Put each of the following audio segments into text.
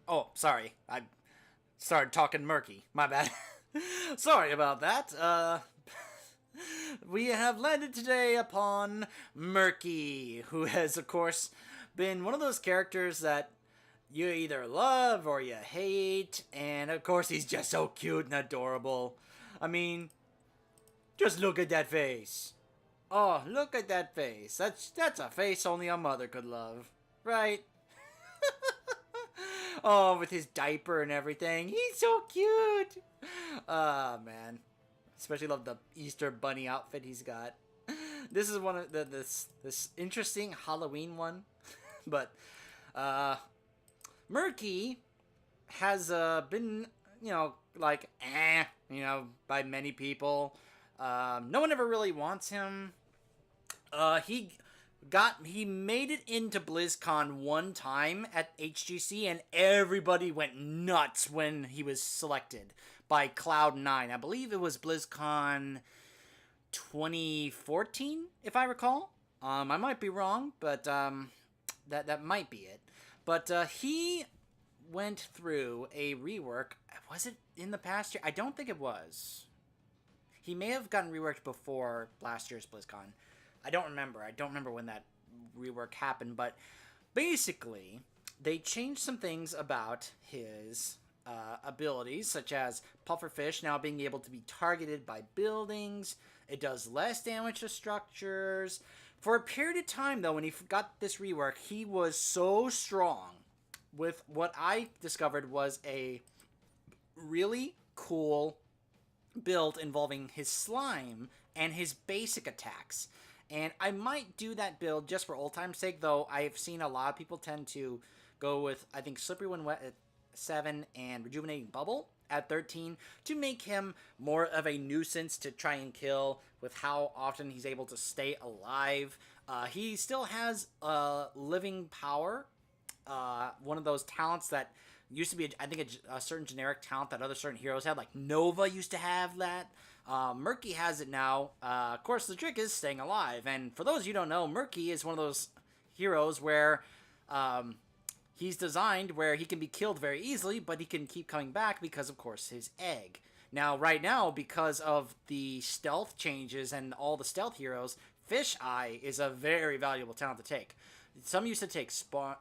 Oh, sorry. I started talking murky. My bad. Sorry about that. We have landed today upon Murky, who has, of course, been one of those characters that you either love or you hate, and of course he's just so cute and adorable. I mean, just look at that face. Oh, look at that face. That's a face only a mother could love, right? Oh, with his diaper and everything. He's so cute. Ah, man. Especially love the Easter bunny outfit he's got. This is one of this interesting Halloween one. But Murky has been, like by many people. No one ever really wants him. He made it into BlizzCon one time at HGC, and everybody went nuts when he was selected by Cloud9. I believe it was BlizzCon 2014, if I recall. I might be wrong, but that might be it. But he went through a rework. Was it in the past year? I don't think it was. He may have gotten reworked before last year's BlizzCon. I don't remember. I don't remember when that rework happened, but basically, they changed some things about his abilities, such as Pufferfish now being able to be targeted by buildings. It does less damage to structures. For a period of time, though, when he got this rework, he was so strong with what I discovered was a really cool build involving his slime and his basic attacks. And I might do that build just for old time's sake, though I've seen a lot of people tend to go with, I think, Slippery When Wet at 7 and Rejuvenating Bubble at 13 to make him more of a nuisance to try and kill with how often he's able to stay alive. He still has Living Power, one of those talents that used to be, I think, a certain generic talent that other certain heroes had, like Nova used to have that. Murky has it now. Of course, the trick is staying alive. And for those of you who don't know, Murky is one of those heroes where he's designed where he can be killed very easily, but he can keep coming back because, of course, his egg. Now, right now, because of the stealth changes and all the stealth heroes, Fish Eye is a very valuable talent to take. Some used to take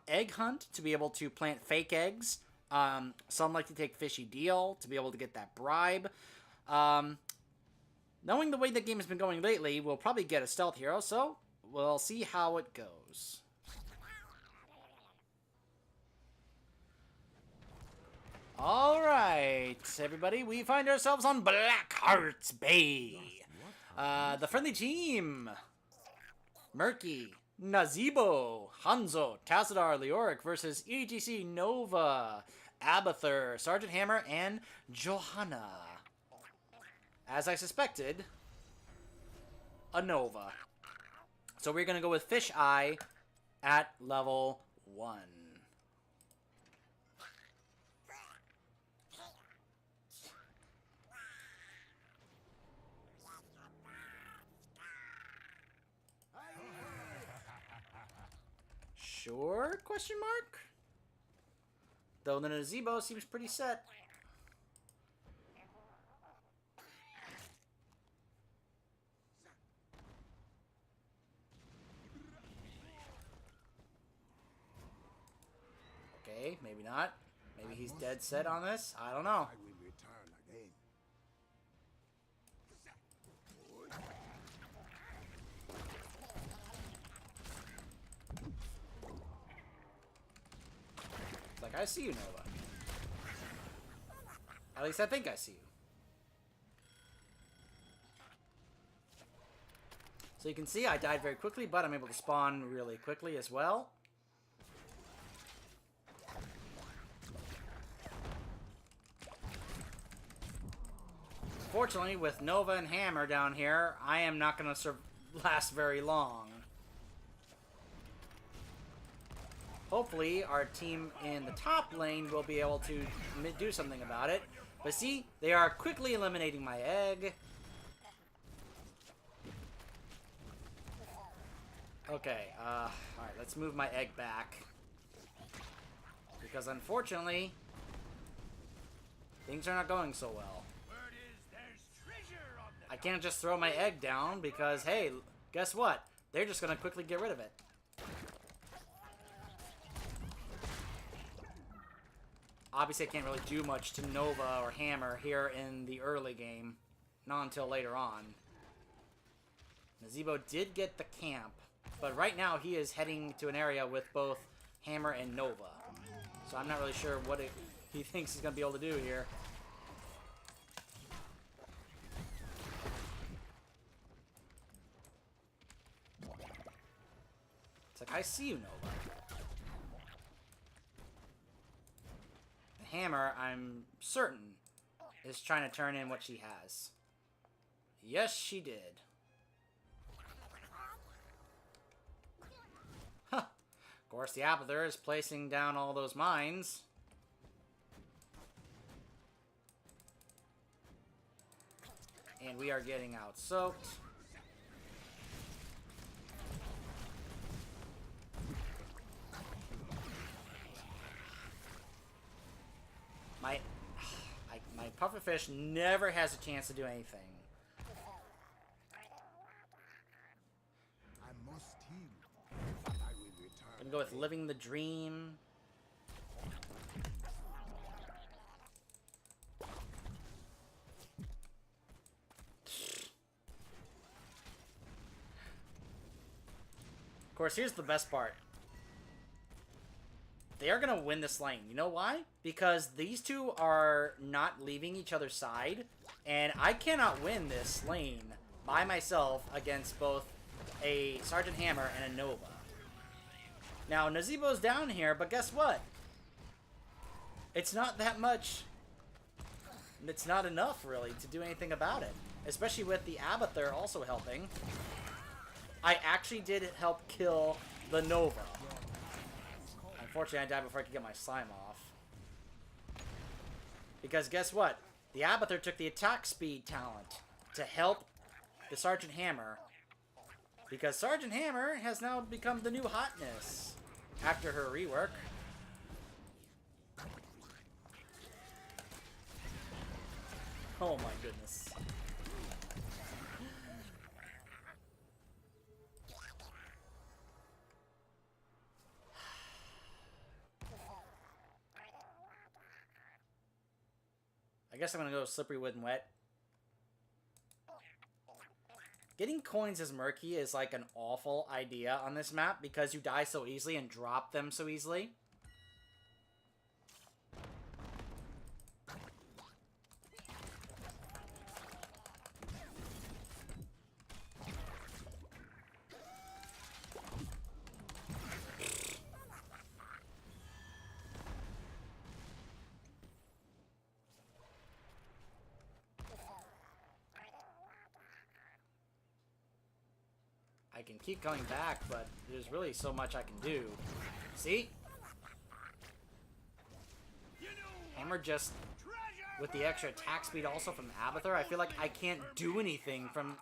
Egg Hunt to be able to plant fake eggs. Some like to take Fishy Deal to be able to get that bribe. Knowing the way the game has been going lately, we'll probably get a stealth hero, so we'll see how it goes. Alright, everybody, we find ourselves on Blackheart's Bay. The friendly team: Murky, Nazeebo, Hanzo, Tassadar, Leoric versus EGC, Nova, Abathur, Sergeant Hammer, and Johanna. As I suspected, a Nova. So we're going to go with Fish Eye at level 1. Sure? Question mark? Though the Nazeebo seems pretty set. Okay, maybe not. Maybe he's dead set on this. I don't know. I will return again. It's like, I see you, Nova. At least I think I see you. So you can see I died very quickly, but I'm able to spawn really quickly as well. Fortunately, with Nova and Hammer down here, I am not going to last very long. Hopefully, our team in the top lane will be able to do something about it. But see, they are quickly eliminating my egg. Okay, alright, let's move my egg back. Because unfortunately, things are not going so well. I can't just throw my egg down because, hey, guess what? They're just going to quickly get rid of it. Obviously, I can't really do much to Nova or Hammer here in the early game. Not until later on. Nazebo did get the camp, but right now he is heading to an area with both Hammer and Nova. So I'm not really sure what he thinks he's going to be able to do here. It's like, I see you, Nova. The Hammer, I'm certain, is trying to turn in what she has. Yes, she did. Huh. Of course, the Abathur is placing down all those mines. And we are getting out soaked. My pufferfish never has a chance to do anything. I must heal. I will return. I'm gonna go with Living the Dream. Of course, here's the best part. They are going to win this lane. You know why? Because these two are not leaving each other's side, and I cannot win this lane by myself against both a Sergeant Hammer and a Nova. Now, Nazebo's down here, but guess what? It's not that much. It's not enough, really, to do anything about it. Especially with the Abathur also helping. I actually did help kill the Nova. Unfortunately, I died before I could get my slime off. Because guess what? The Abathur took the attack speed talent to help the Sergeant Hammer. Because Sergeant Hammer has now become the new hotness after her rework. Oh my goodness. I guess I'm gonna go slippery, wet, and wet. Getting coins as Murky is like an awful idea on this map because you die so easily and drop them so easily. I can keep coming back, but there's really so much I can do. See? Hammer just, with the extra attack speed also from Abathur, I feel like I can't do anything from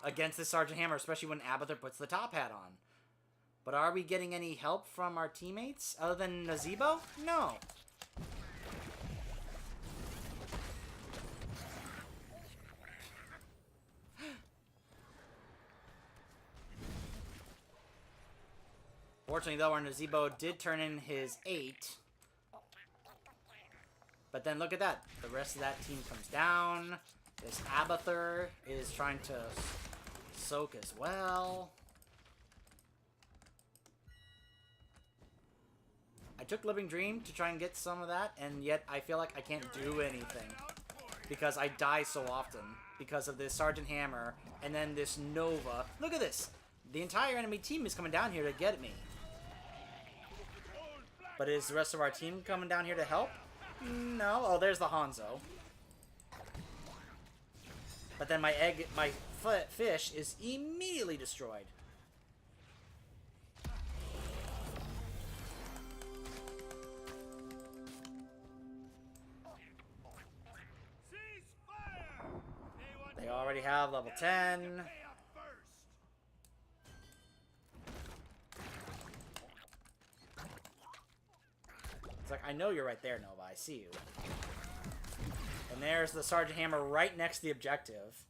against this Sergeant Hammer, especially when Abathur puts the top hat on. But are we getting any help from our teammates other than Nazebo? No. Fortunately, though, our Nazebo did turn in his 8. But then look at that. The rest of that team comes down. This Abathur is trying to soak as well. I took Living Dream to try and get some of that, and yet I feel like I can't do anything. Because I die so often. Because of this Sergeant Hammer, and then this Nova. Look at this! The entire enemy team is coming down here to get me. But is the rest of our team coming down here to help? No. Oh, there's the Hanzo. But then my fish is immediately destroyed. They already have level 10. It's like, I know you're right there, Nova. I see you. And there's the Sergeant Hammer right next to the objective.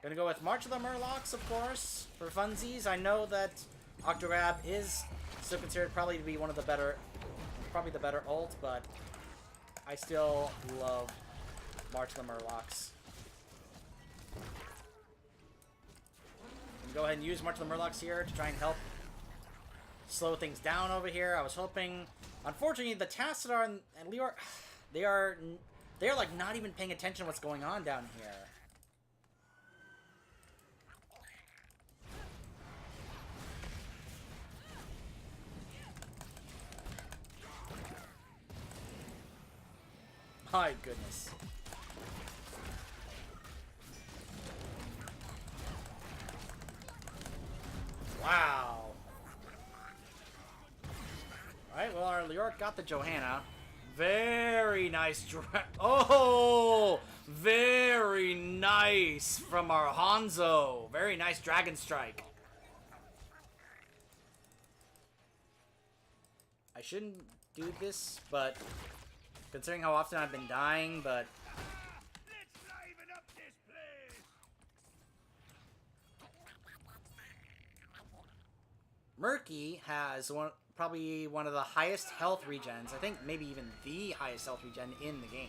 Gonna go with March of the Murlocs, of course, for funsies. I know that Octorab is still considered probably to be one of the better, probably the better ult, but I still love March of the Murlocs. Go ahead and use March of the Murlocs here to try and help slow things down over here. I was hoping, unfortunately, the Tassadar and Leor, they are like not even paying attention to what's going on down here. My goodness. Wow. Alright, well, our Leoric got the Johanna. Very nice. Oh! Very nice from our Hanzo. Very nice Dragon Strike. I shouldn't do this, but considering how often I've been dying, but Murky has probably one of the highest health regens. I think maybe even the highest health regen in the game.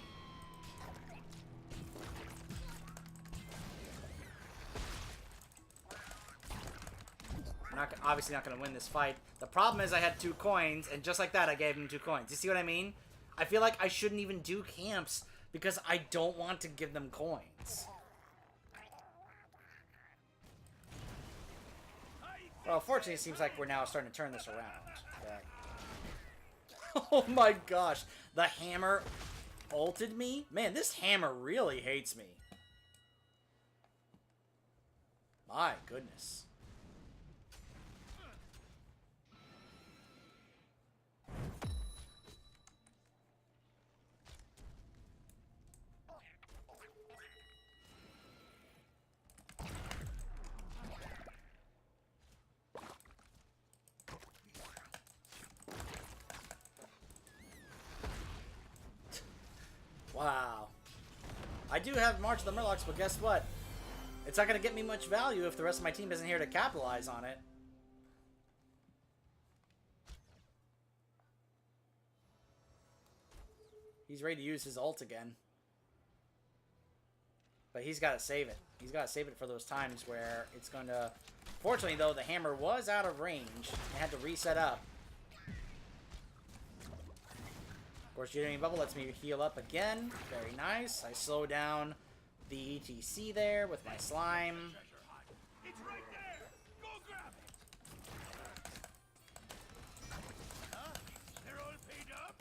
I'm obviously not going to win this fight. The problem is I had 2 coins, and just like that, I gave him 2 coins. You see what I mean? I feel like I shouldn't even do camps because I don't want to give them coins. Well, fortunately, it seems like we're now starting to turn this around. But... oh my gosh. The hammer ulted me? Man, this hammer really hates me. My goodness. Wow. I do have March of the Murlocs, but guess what? It's not going to get me much value if the rest of my team isn't here to capitalize on it. He's ready to use his ult again. But he's got to save it. He's got to save it for those times where it's going to... Fortunately, though, the hammer was out of range. I had to reset up. Of course, Jittering Bubble lets me heal up again. Very nice. I slow down the ETC there with my slime. It's right there. Go grab it. Huh? They're all paid up?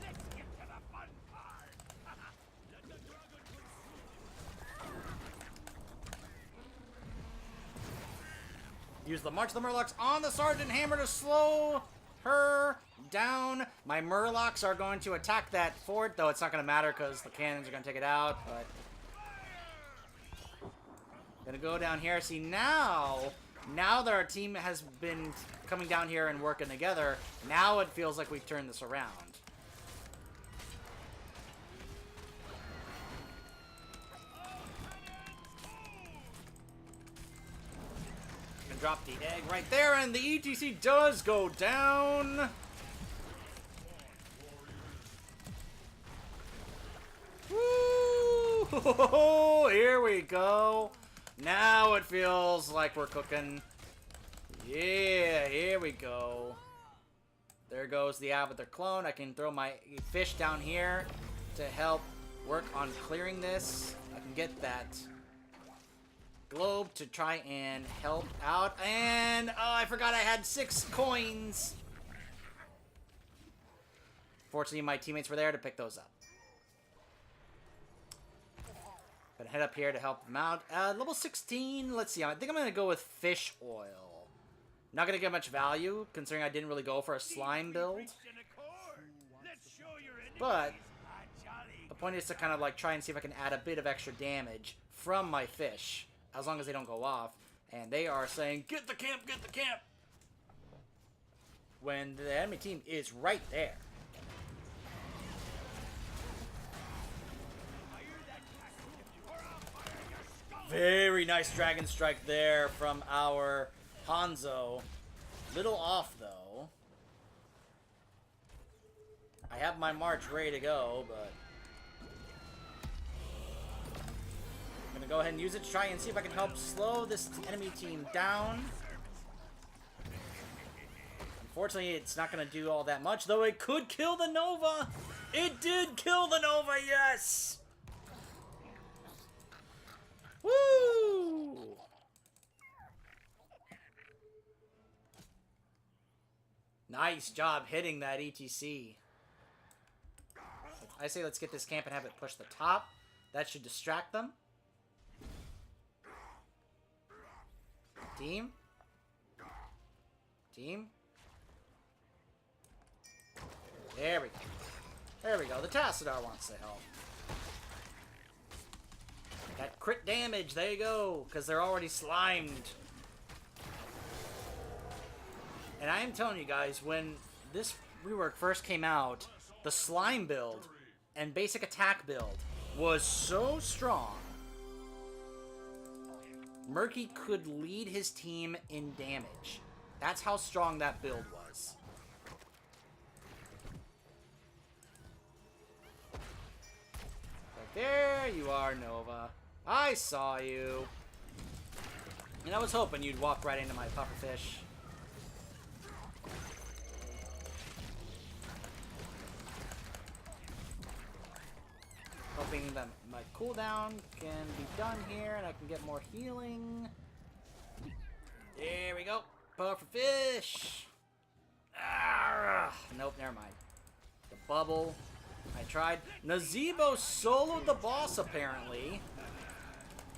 Let's get to the fun part. Let the dragon consume. Use the March of the Murlocs on the Sergeant Hammer to slow her down. My Murlocs are going to attack that fort, though it's not going to matter because the cannons are going to take it out. But gonna go down here. See, now that our team has been coming down here and working together, now it feels like we've turned this around. Can drop the egg right there, and the ETC does go down. Woo! Here we go. Now it feels like we're cooking. Yeah, here we go. There goes the Avatar clone. I can throw my fish down here to help work on clearing this. I can get that globe to try and help out. And I forgot I had 6 coins. Fortunately, my teammates were there to pick those up. Gonna head up here to help them out. Level 16, let's see. I think I'm gonna go with fish oil. Not gonna get much value, considering I didn't really go for a slime build. But the point is to kind of like try and see if I can add a bit of extra damage from my fish, as long as they don't go off. And they are saying, get the camp, get the camp! When the enemy team is right there. Very nice Dragon Strike there from our Hanzo. Little off, though. I have my march ready to go, but... I'm gonna go ahead and use it to try and see if I can help slow this enemy team down. Unfortunately, it's not gonna do all that much, though it could kill the Nova! It did kill the Nova, yes! Woo! Nice job hitting that ETC. I say let's get this camp and have it push the top. That should distract them. Team? Team? There we go. There we go. The Tassadar wants to help. That crit damage, there you go, because they're already slimed. And I am telling you guys, when this rework first came out, the slime build and basic attack build was so strong. Murky could lead his team in damage. That's how strong that build was. But there you are, Nova. I saw you. And I was hoping you'd walk right into my pufferfish. Hoping that my cooldown can be done here and I can get more healing. There we go. Pufferfish. Nope, never mind. The bubble. I tried. Nazebo soloed the boss, apparently.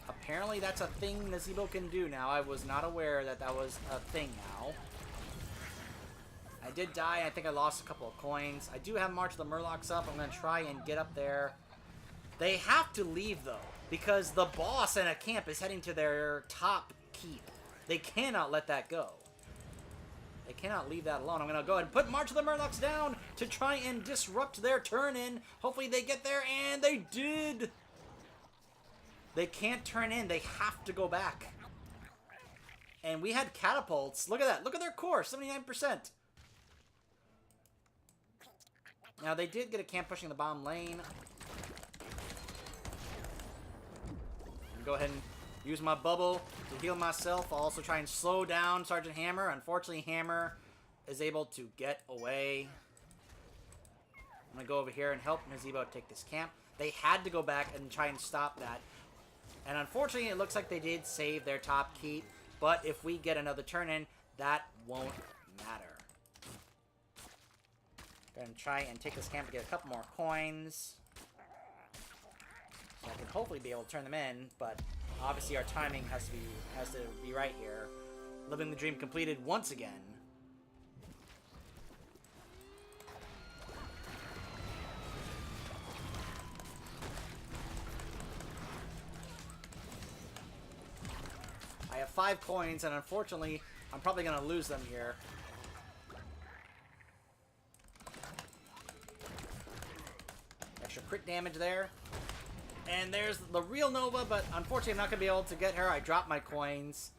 Apparently that's a thing Nazebo can do now. I was not aware that that was a thing now. I did die. I think I lost a couple of coins. I do have March of the Murlocs up. I'm going to try and get up there. They have to leave, though, because the boss in a camp is heading to their top keep. They cannot let that go. They cannot leave that alone. I'm going to go ahead and put March of the Murlocs down to try and disrupt their turn-in. Hopefully they get there, and they did. They can't turn in. They have to go back. And we had catapults. Look at that. Look at their core, 79%. Now, they did get a camp pushing the bottom lane. Go ahead and use my bubble to heal myself. I'll also try and slow down Sergeant Hammer. Unfortunately, Hammer is able to get away. I'm going to go over here and help Nazebo take this camp. They had to go back and try and stop that. And unfortunately, it looks like they did save their top keep. But if we get another turn in, that won't matter. Going to try and take this camp to get a couple more coins. So I can hopefully be able to turn them in, but obviously our timing has to be right here. Living the dream completed once again. I have 5 coins, and unfortunately, I'm probably going to lose them here. Extra crit damage there. And there's the real Nova, but unfortunately I'm not going to be able to get her. I dropped my coins.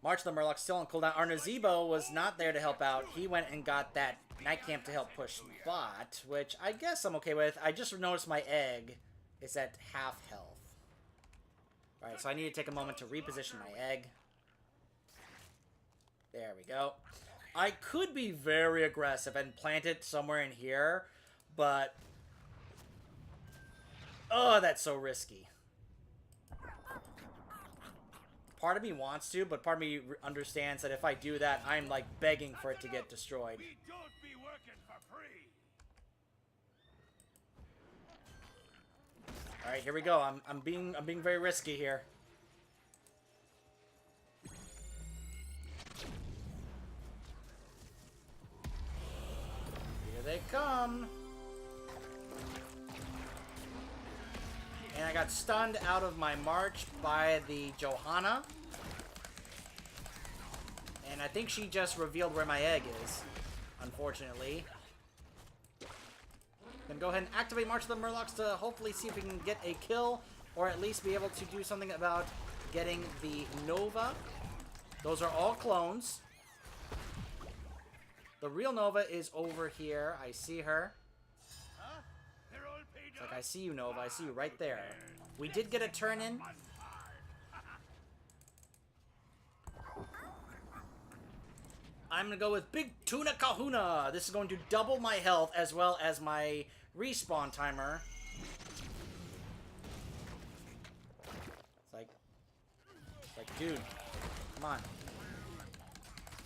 March of the Murloc still on cooldown. Our Nazebo was not there to help out. He went and got that night camp to help push bot, which I guess I'm okay with. I just noticed my egg is at half health. Alright, so I need to take a moment to reposition my egg. There we go. I could be very aggressive and plant it somewhere in here, but... oh, that's so risky. Part of me wants to, but part of me understands that if I do that, I'm like begging for it to get destroyed. We don't be working for free. All right, here we go. I'm being very risky here. Here they come. And I got stunned out of my march by the Johanna. And I think she just revealed where my egg is, unfortunately. Then go ahead and activate March of the Murlocs to hopefully see if we can get a kill, or at least be able to do something about getting the Nova. Those are all clones. The real Nova is over here. I see her. It's like, I see you, Nova. I see you right there. We did get a turn in. I'm going to go with Big Tuna Kahuna. This is going to double my health as well as my respawn timer. It's like, dude, come on.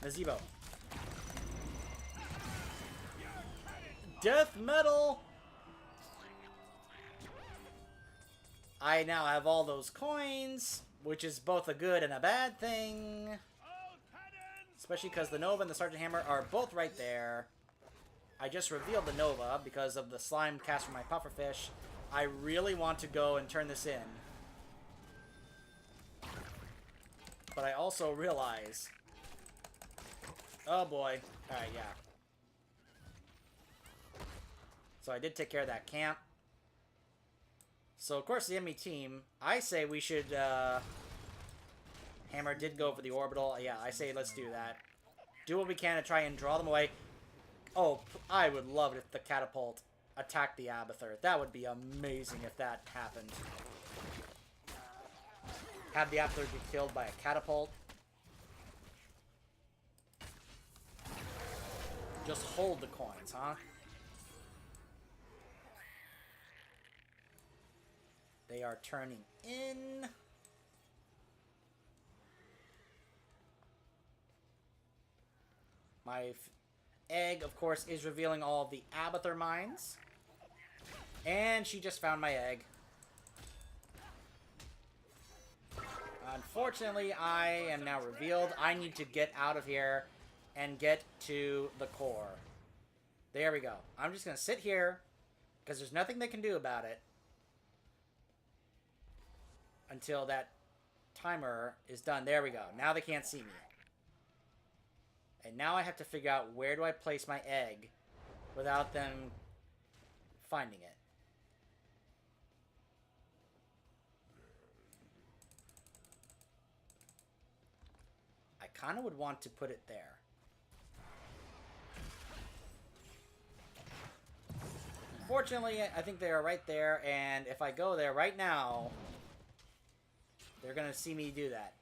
Nazebo. Death metal! I now have all those coins, which is both a good and a bad thing. Especially because the Nova and the Sergeant Hammer are both right there. I just revealed the Nova because of the slime cast from my pufferfish. I really want to go and turn this in. But I also realize... Oh boy. Alright, yeah. So I did take care of that camp. So, of course, the enemy team, I say we should, Hammer did go for the orbital. Yeah, I say let's do that. Do what we can to try and draw them away. Oh, I would love it if the catapult attacked the Abathur. That would be amazing if that happened. Have the Abathur get killed by a catapult. Just hold the coins, huh? They are turning in. My egg, of course, is revealing all of the Abathur mines. And she just found my egg. Unfortunately, I am now revealed. I need to get out of here and get to the core. There we go. I'm just going to sit here because there's nothing they can do about it until that timer is done. There we go. Now they can't see me. And now I have to figure out where do I place my egg without them finding it. I kind of would want to put it there. Fortunately, I think they are right there, and if I go there right now, they're going to see me do that.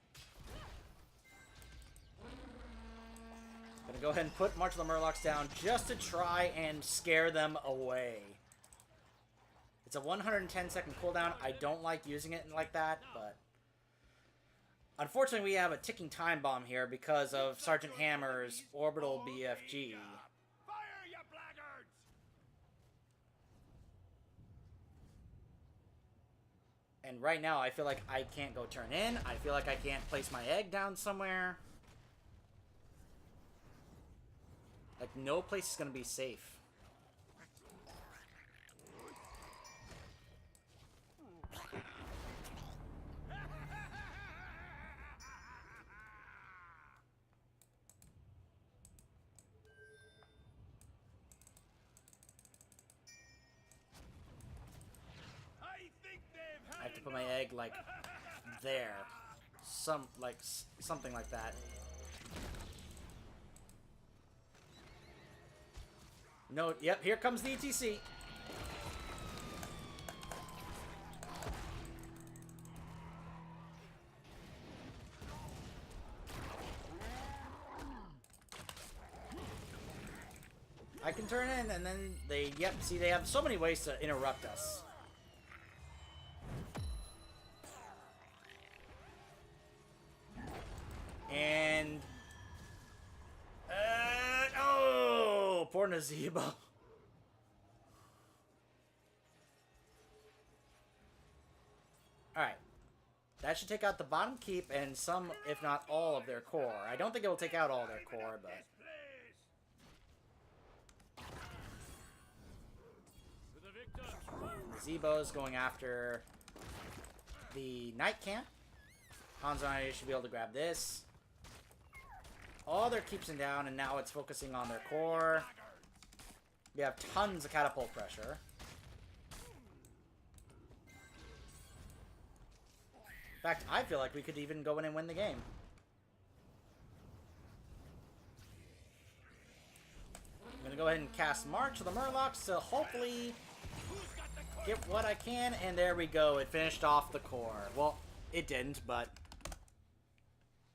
I'm going to go ahead and put March of the Murlocs down just to try and scare them away. It's a 110-second cooldown. I don't like using it like that, but... Unfortunately, we have a ticking time bomb here because of Sergeant Hammer's orbital BFG. Fire, you blackguards! And right now, I feel like I can't go turn in. I feel like I can't place my egg down somewhere. Like, no place is going to be safe. I have to put my egg, like, there. Something like that. No, yep, here comes the ETC. I can turn in, and then they, yep, see, they have so many ways to interrupt us. And... oh! Poor Nazebo. Alright. That should take out the bottom keep and some, if not all, of their core. I don't think it will take out all their core, but... Nazebo's going after the night camp. Hanzo and I should be able to grab this. all their keeps in down, and now it's focusing on their core. We have tons of catapult pressure. In fact, I feel like we could even go in and win the game. I'm going to go ahead and cast March of the Murlocs to hopefully get what I can. And there we go. It finished off the core. Well, it didn't, but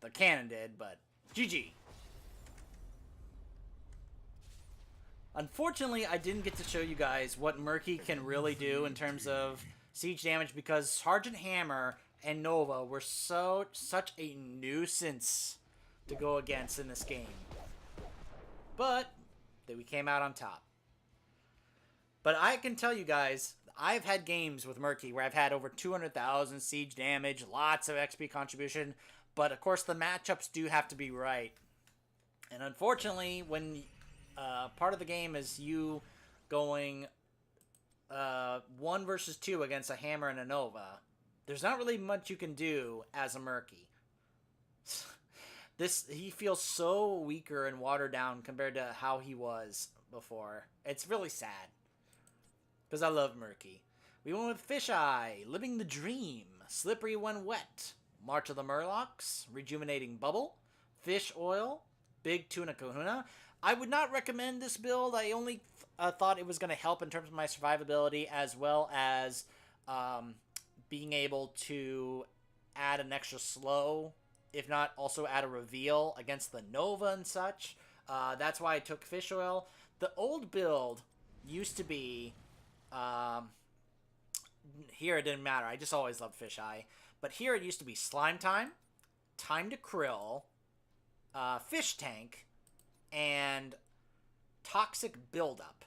the cannon did, but GG. Unfortunately, I didn't get to show you guys what Murky can really do in terms of siege damage because Sergeant Hammer and Nova were such a nuisance to go against in this game. But we came out on top. But I can tell you guys, I've had games with Murky where I've had over 200,000 siege damage, lots of XP contribution, but of course the matchups do have to be right. And unfortunately, when part of the game is you going 1 versus 2 against a Hammer and a Nova, there's not really much you can do as a Murky. He feels so weaker and watered down compared to how he was before. It's really sad. Because I love Murky. We went with Fisheye, Living the Dream, Slippery When Wet, March of the Murlocs, Rejuvenating Bubble, Fish Oil, Big Tuna Kahuna. I would not recommend this build. I only thought it was going to help in terms of my survivability as well as being able to add an extra slow, if not also add a reveal against the Nova and such. That's why I took Fish Oil. The old build used to be... here it didn't matter. I just always loved Fisheye. But here it used to be Slime Time, Time to Krill, Fish Tank, and Toxic Buildup.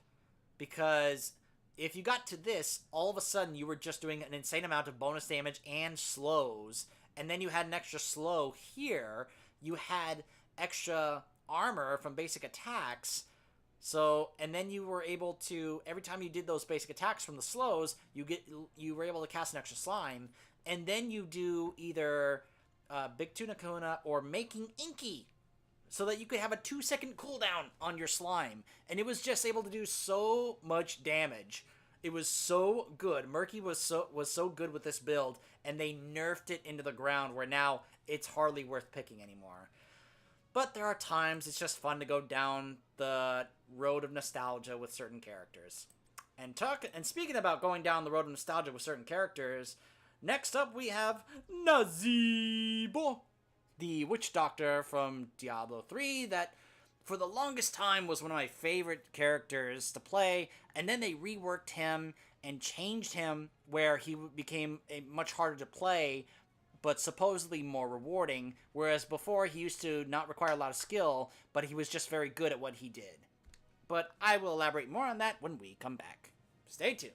Because if you got to this, all of a sudden you were just doing an insane amount of bonus damage and slows, and then you had an extra slow here. You had extra armor from basic attacks. So, and then you were able to, every time you did those basic attacks from the slows, you were able to cast an extra slime, and then you do either Big Tuna Kahuna or Making Inky, so that you could have a 2-second cooldown on your slime. And it was just able to do so much damage. It was so good. Murky was so good with this build, and they nerfed it into the ground where now it's hardly worth picking anymore. But there are times it's just fun to go down the road of nostalgia with certain characters. And speaking about going down the road of nostalgia with certain characters, next up we have Nazeebo, the witch doctor from Diablo 3 that for the longest time was one of my favorite characters to play, and then they reworked him and changed him where he became much harder to play, but supposedly more rewarding, whereas before he used to not require a lot of skill, but he was just very good at what he did. But I will elaborate more on that when we come back. Stay tuned.